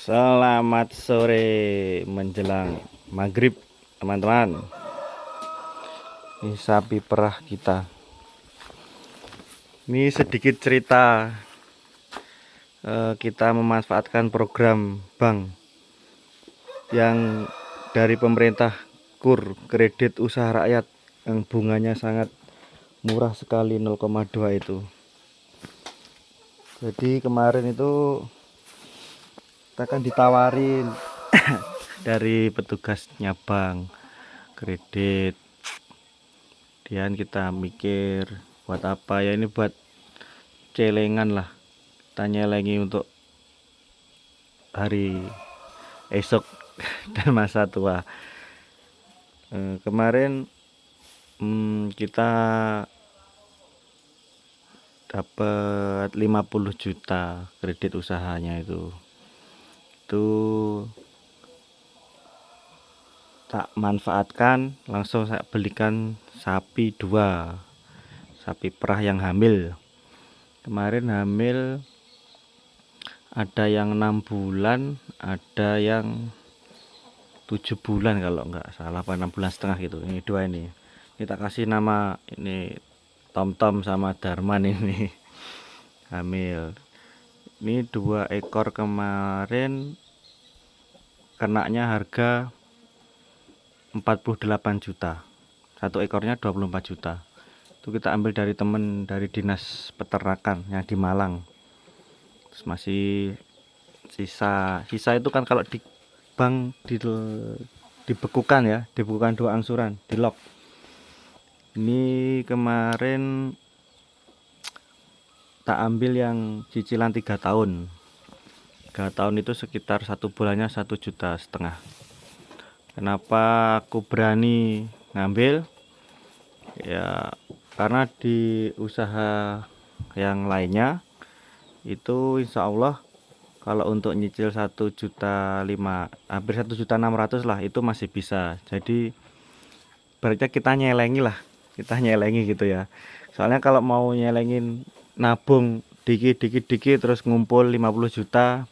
Selamat sore menjelang maghrib teman-teman. Ini sapi perah kita. Ini sedikit cerita kita memanfaatkan program bank yang dari pemerintah KUR, kredit usaha rakyat, yang bunganya sangat murah sekali, 0,2 itu. Jadi kemarin itu kita kan ditawarin dari petugasnya bank kredit, dan kita mikir buat apa ya, ini buat celengan lah, kita nyelengi untuk hari esok dan masa tua. Kemarin kita dapat 50 juta kredit usahanya itu tak manfaatkan, langsung saya belikan sapi 2, sapi perah yang hamil. Kemarin hamil ada yang 6 bulan, ada yang 7 bulan kalau enggak salah, apa 6 bulan setengah gitu. Ini 2 ini. Kita kasih nama ini Tom sama Darman ini hamil. Ini 2 ekor kemarin kenanya harga 48 juta. Satu ekornya 24 juta. Itu kita ambil dari temen dari dinas peternakan yang di Malang. Terus masih sisa itu kan kalau di bank dibekukan ya, dibekukan 2 angsuran, di lock. Ini kemarin tak ambil yang cicilan 3 tahun. 3 tahun itu sekitar 1 bulannya 1,5 juta. Kenapa aku berani ngambil? Ya karena di usaha yang lainnya itu insya Allah kalau untuk nyicil 1,5 juta, hampir 1,6 juta lah, itu masih bisa. Jadi berarti kita nyelengi lah, kita nyelengi gitu ya. Soalnya kalau mau nyelengin nabung dikit terus ngumpul 50 juta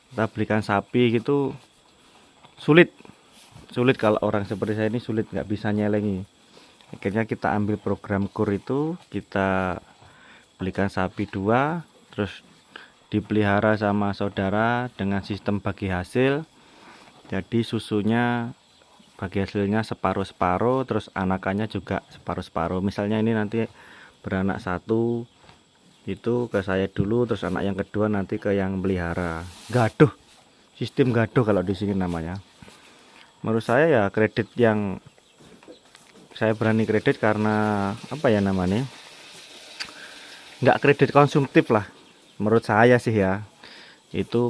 kita belikan sapi gitu sulit kalau orang seperti saya ini, sulit, nggak bisa nyelengi. Akhirnya kita ambil program KUR itu, kita belikan sapi 2, terus dipelihara sama saudara dengan sistem bagi hasil. Jadi susunya bagi hasilnya separuh-separuh, terus anakannya juga separuh-separuh. Misalnya ini nanti beranak 1 itu ke saya dulu, terus anak yang kedua nanti ke yang melihara. Gaduh, sistem gaduh kalau di sini namanya. Menurut saya ya kredit yang saya berani kredit karena apa ya namanya, nggak kredit konsumtif lah menurut saya sih ya. Itu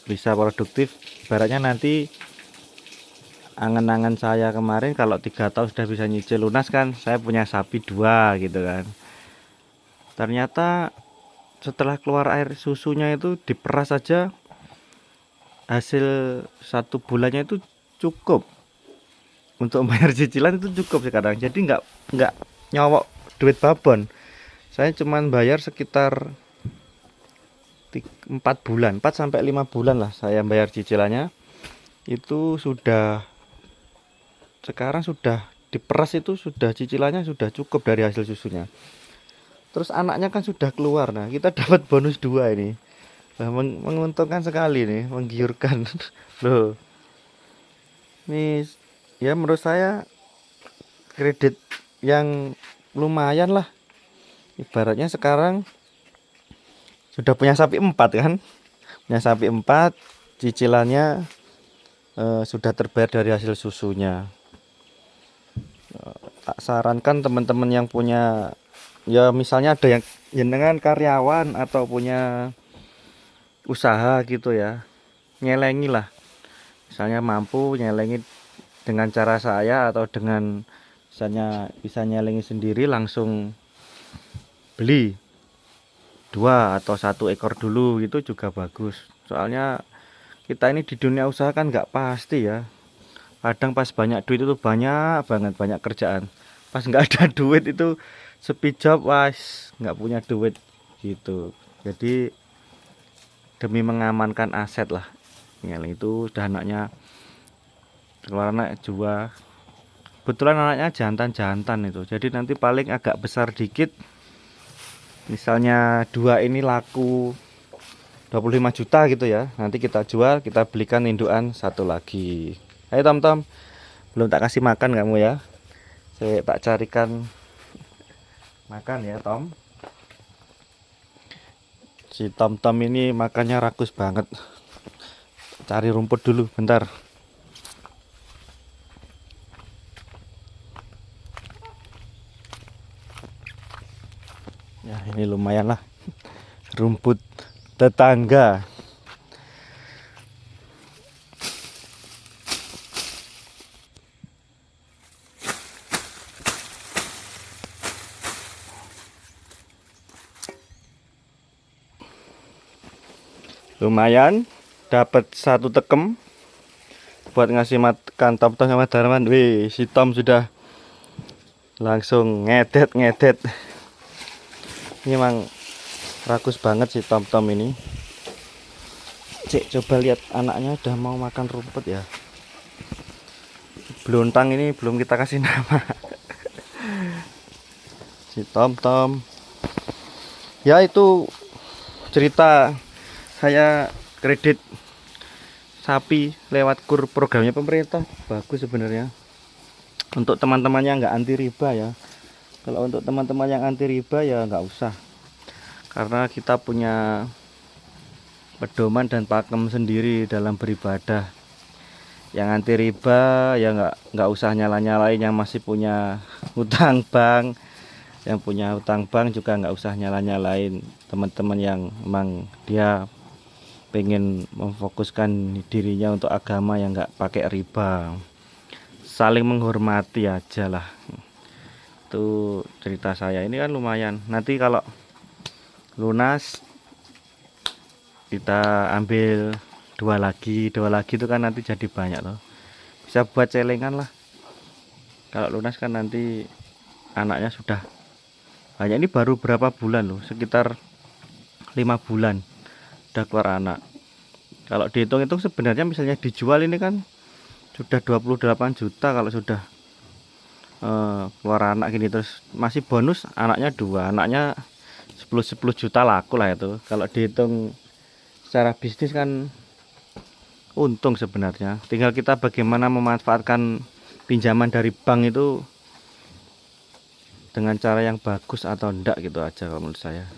bisa produktif. Ibaratnya nanti angan-angan saya kemarin kalau 3 tahun sudah bisa nyicil lunas kan, saya punya sapi 2 gitu kan. Ternyata setelah keluar air susunya itu diperas saja, hasil 1 bulannya itu cukup untuk bayar cicilan, itu cukup sekarang. Jadi nggak nyowok duit babon. Saya cuman bayar sekitar 4 bulan, 4 sampai 5 bulan lah saya bayar cicilannya. Itu sudah, sekarang sudah diperas, itu sudah cicilannya sudah cukup dari hasil susunya. Terus anaknya kan sudah keluar. Nah, kita dapat bonus 2 ini. Nah, menguntungkan sekali nih, menggiurkan. Loh. Ini ya menurut saya kredit yang lumayan lah. Ibaratnya sekarang sudah punya sapi 4 kan. Punya sapi 4, cicilannya sudah terbayar dari hasil susunya. Tak sarankan teman-teman yang punya, ya misalnya ada yang jenengan karyawan atau punya usaha gitu ya, nyelengi lah. Misalnya mampu nyelengi dengan cara saya, atau dengan misalnya bisa nyelengi sendiri, langsung beli 2 atau 1 ekor dulu, itu juga bagus. Soalnya kita ini di dunia usaha kan nggak pasti ya. Kadang pas banyak duit itu banyak banget, banyak kerjaan. Pas nggak ada duit itu sepi job, was nggak punya duit gitu. Jadi demi mengamankan aset lah, ngeling itu udah anaknya keluar anak dua. Kebetulan anaknya jantan-jantan itu, jadi nanti paling agak besar dikit. Misalnya dua ini laku 25 juta gitu ya, nanti kita jual, kita belikan indukan satu lagi. Ayo Tom, belum tak kasih makan kamu ya, saya tak carikan makan ya Tom. Si Tom ini makannya rakus banget, cari rumput dulu bentar. Ya ini lumayan lah, rumput tetangga. Lumayan dapat satu tekem buat ngasih makan Tom sama Darman. Wih, si Tom sudah langsung ngedet. Ini emang rakus banget si Tom ini. Cek, coba lihat anaknya udah mau makan rumput ya. Beluntang ini belum kita kasih nama. Si Tom. Ya itu cerita saya kredit sapi lewat KUR, programnya pemerintah. Bagus sebenarnya. Untuk teman-teman yang nggak anti riba ya. Kalau untuk teman-teman yang anti riba ya nggak usah, karena kita punya pedoman dan pakem sendiri dalam beribadah. Yang anti riba ya nggak usah nyalain yang masih punya hutang bank. Yang punya hutang bank juga nggak usah nyalain teman-teman yang emang dia pengen memfokuskan dirinya untuk agama yang nggak pakai riba. Saling menghormati aja lah. Itu cerita saya ini kan lumayan. Nanti kalau lunas kita ambil dua lagi itu kan nanti jadi banyak loh, bisa buat celengan lah. Kalau lunas kan nanti anaknya sudah banyak. Ini baru berapa bulan loh, sekitar 5 bulan udah keluar anak. Kalau dihitung itu sebenarnya misalnya dijual ini kan sudah 28 juta kalau sudah keluar anak gini, terus masih bonus anaknya dua, anaknya 10 juta laku lah itu. Kalau dihitung secara bisnis kan untung sebenarnya. Tinggal kita bagaimana memanfaatkan pinjaman dari bank itu dengan cara yang bagus atau enggak gitu aja kalau menurut saya.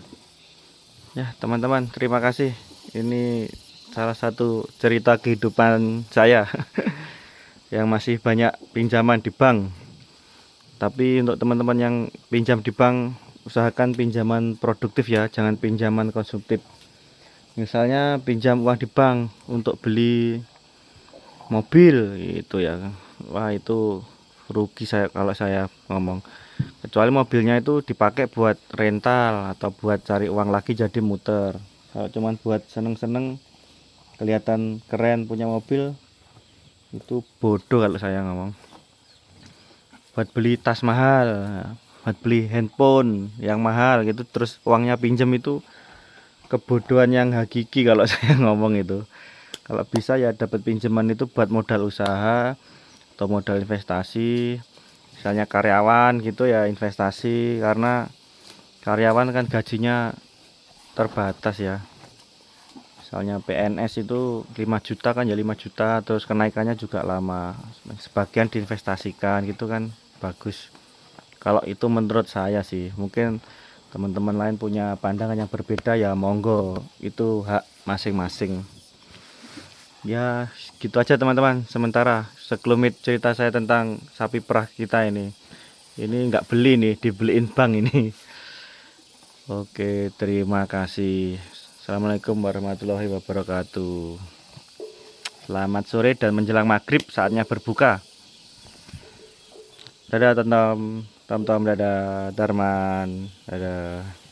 Ya teman-teman, terima kasih. Ini salah satu cerita kehidupan saya yang masih banyak pinjaman di bank. Tapi untuk teman-teman yang pinjam di bank, usahakan pinjaman produktif ya, jangan pinjaman konsumtif. Misalnya pinjam uang di bank untuk beli mobil itu ya, wah itu rugi saya kalau saya ngomong. Kecuali mobilnya itu dipakai buat rental atau buat cari uang lagi jadi muter. Kalau cuman buat seneng-seneng kelihatan keren punya mobil, itu bodoh kalau saya ngomong. Buat beli tas mahal, buat beli handphone yang mahal gitu, terus uangnya pinjam, itu kebodohan yang hakiki kalau saya ngomong itu. Kalau bisa ya dapat pinjaman itu buat modal usaha atau modal investasi. Misalnya karyawan gitu ya investasi, karena karyawan kan gajinya terbatas ya. Misalnya PNS itu 5 juta kan ya 5 juta, terus kenaikannya juga lama. Sebagian diinvestasikan gitu kan bagus. Kalau itu menurut saya sih, mungkin teman-teman lain punya pandangan yang berbeda ya monggo, itu hak masing-masing. Ya gitu aja teman-teman, sementara sekelumit cerita saya tentang sapi perah kita ini nggak beli nih, dibeliin bank ini. Oke, terima kasih. Assalamualaikum warahmatullahi wabarakatuh. Selamat sore dan menjelang maghrib saatnya berbuka. Dadah Tom, dadah Darman, dadah.